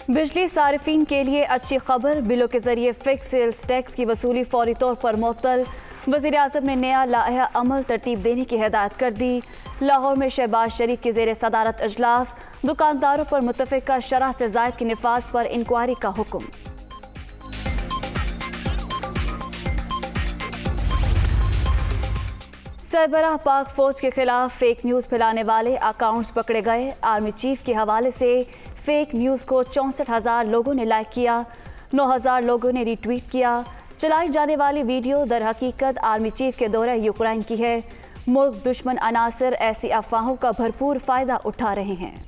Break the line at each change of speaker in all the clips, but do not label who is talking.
बिजली सारिफीन के लिए अच्छी खबर, बिलों के जरिए फिक्स सेल्स टैक्स की वसूली फौरी तौर पर मुअत्तल। वज़ीर आज़म ने नया लाइहा अमल तरतीब देने की हिदायत कर दी। लाहौर में शहबाज शरीफ की ज़ेर सदारत इजलास, दुकानदारों पर मुतफ़िका शरह से ज़ायद की निफाज पर इंक्वायरी का हुक्म। सरबराह पाक फौज के खिलाफ फेक न्यूज़ फैलाने वाले अकाउंट्स पकड़े गए। आर्मी चीफ के हवाले से फेक न्यूज़ को 64,000 लोगों ने लाइक किया, 9,000 लोगों ने रीट्वीट किया। चलाई जाने वाली वीडियो दर हकीकत आर्मी चीफ के दौरे यूक्रेन की है। मुल्क दुश्मन अनासर ऐसी अफवाहों का भरपूर फ़ायदा उठा रहे हैं।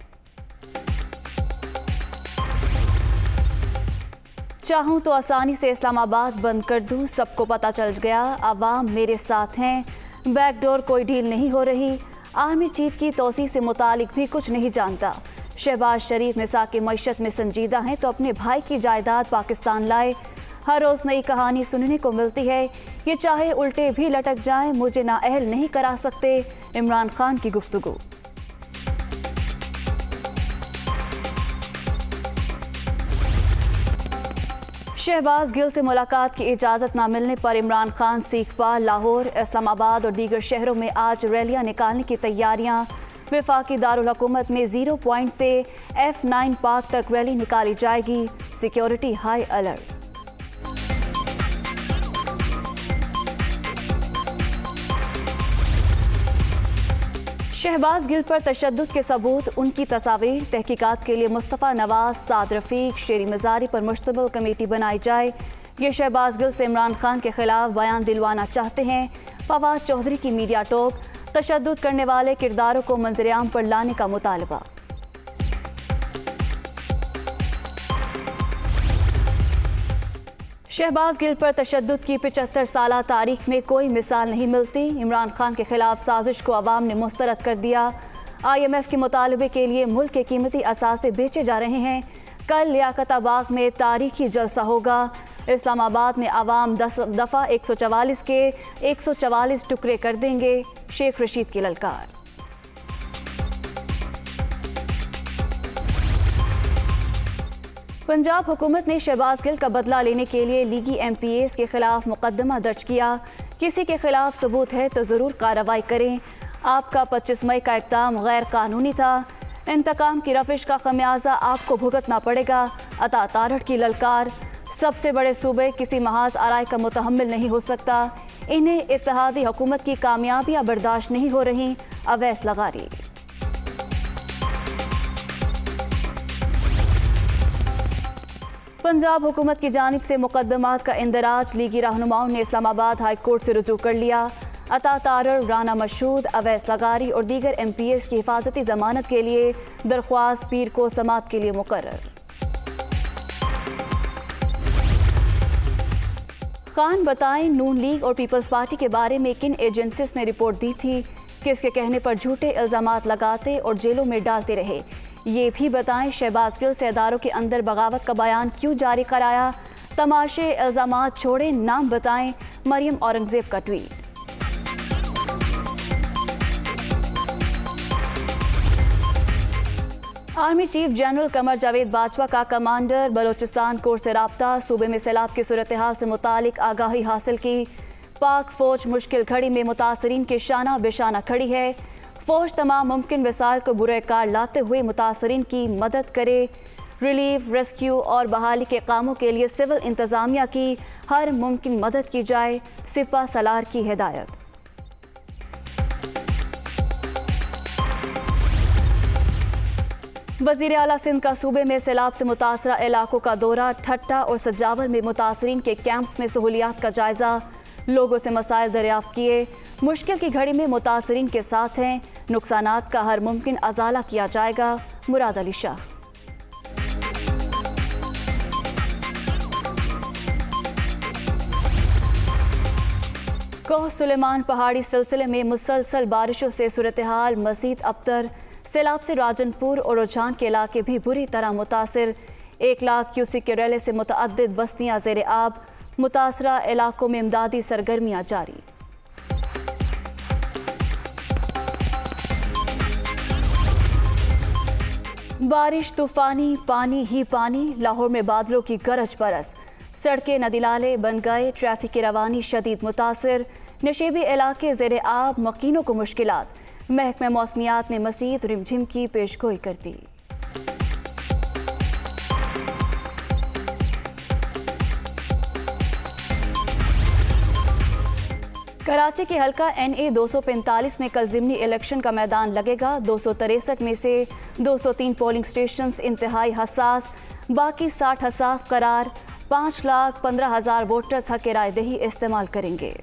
चाहूँ तो आसानी से इस्लामाबाद बंद कर दूँ, सबको पता चल गया, अवाम मेरे साथ हैं। बैकडोर कोई डील नहीं हो रही। आर्मी चीफ की तोसी से मुतालिक भी कुछ नहीं जानता। शहबाज शरीफ मिसाक मईशत में संजीदा हैं तो अपने भाई की जायदाद पाकिस्तान लाए। हर रोज़ नई कहानी सुनने को मिलती है। ये चाहे उल्टे भी लटक जाएं, मुझे नाअहल नहीं करा सकते। इमरान खान की गुफ्तगू। शहबाज गिल से मुलाकात की इजाज़त न मिलने पर इमरान खान सीखपा लाहौर, इस्लामाबाद और दीगर शहरों में आज रैलियां निकालने की तैयारियां। वफाकी दारुल हुकूमत में 0 पॉइंट से F9 पार्क तक रैली निकाली जाएगी। Security high alert. Shahbaz Gill पर तशद्दुद के सबूत, उनकी तस्वीर, तहकीकात के लिए मुस्तफ़ा नवाज, साद रफ़ीक, शेरी मज़ारी पर मुश्तमिल कमेटी बनाई जाए। ये शहबाज गिल से इमरान खान के खिलाफ बयान दिलवाना चाहते हैं। फवाद चौधरी की मीडिया टॉक, तशद्दुद करने वाले किरदारों को मंजर-ए-आम पर लाने का मुतालबा। शहबाज गिल पर तशद्दुद की 75 साला तारीख में कोई मिसाल नहीं मिलती। इमरान खान के खिलाफ साजिश को अवाम ने मुस्तरद कर दिया। IMF के मुतालबे के लिए मुल्क के कीमती असासे बेचे जा रहे हैं। कल लियाकताबाद में तारीखी जलसा होगा। इस्लामाबाद में अवाम 10 दफ़ा 144 के 144 टुकड़े कर देंगे। शेख रशीद की ललकार। पंजाब हुकूमत ने शहबाज गिल का बदला लेने के लिए लीगी MPAs के खिलाफ मुकदमा दर्ज किया। किसी के खिलाफ सबूत है तो ज़रूर कार्रवाई करें। आपका 25 मई का इक़दाम गैर कानूनी था। इंतकाम की रविश का खमियाजा आपको भुगतना पड़ेगा। अता तारड़ की ललकार। सबसे बड़े सूबे किसी महाज आराय का मुतहम्मिल नहीं हो सकता। इन्हें इत्तेहादी हुकूमत की कामयाबियाँ बर्दाश्त नहीं हो रही। अवैस लगारी। पंजाब हुकूमत की जानिब से मुकदमात का इंदराज लीगी रहनुमाओं ने इस्लामाबाद हाई कोर्ट से रुजू कर लिया। अता तारड़, राना मशहूद, अवैस लगारी और दीगर MPAs की हिफाजती जमानत के लिए दरख्वास्त पीर को समात के लिए मुकर्रर। खान बताएं, नून लीग और पीपल्स पार्टी के बारे में किन एजेंसीज ने रिपोर्ट दी थी, किसके कहने पर झूठे इल्जामात लगाते और जेलों में डालते रहे। ये भी बताएं, शहबाज गिल से इदारों के अंदर बगावत का बयान क्यों जारी कराया। तमाशे, इल्जामात छोड़ें, नाम बताएं। मरियम औरंगजेब का tweet. Army chief general Qamar Javed Bajwa का कमांडर बलोचिस्तान कोर से राब्ता, सूबे में सैलाब की सूरत हाल से मुतालिक आगाही हासिल की। पाक फौज मुश्किल घड़ी में मुतासरीन के शाना बेशाना खड़ी है। फौज तमाम मुमकिन वसाइल को बुरे कार लाते हुए मुतासरीन की मदद करे। रिलीफ, रेस्क्यू और बहाली के कामों के लिए सिविल इंतज़ामिया की हर मुमकिन मदद की जाए। सिपा सलार की हिदायत। वज़ीर आला सिंध का सूबे में सैलाब से मुतासरा इलाकों का दौरा। ठट्टा और सजावर में मुतासरीन के कैंप्स में सहूलियात का जायजा। लोगों से मसाइल दरियाफ्त किए। मुश्किल की घड़ी में मुतासरीन के साथ हैं। नुकसानात का हर मुमकिन अजाला किया जाएगा। मुराद अली शाह। कोह सुलेमान पहाड़ी सिलसिले में मुसलसल बारिशों से सूरत हाल मज़ीद अबतर। सैलाब से राजनपुर और रुझान के इलाके भी बुरी तरह मुतासिर। 1 लाख क्यूसिक के रेले से मुतअद्दिद बस्तियाँ ज़ेर आब। मुतासरा इलाकों में इमदादी सरगर्मियाँ जारी। बारिश तूफानी, पानी ही पानी। लाहौर में बादलों की गरज बरस, सड़कें नदी नाले बन गए, ट्रैफिक की रवानी शदीद मुतासिर। नशेबी इलाके ज़ेरे आब, मकीनों को मुश्किलात। महकमा मौसमियात ने मज़ीद रिमझिम की पेशगोई कर दी। कराची के हल्का NA 245 में कल ज़िमनी इलेक्शन का मैदान लगेगा। 263 में से 203 पोलिंग स्टेशन इंतहाई हसास, बाकी 60 हसास करार। 5,15,000 वोटर्स हक राय दही इस्तेमाल करेंगे।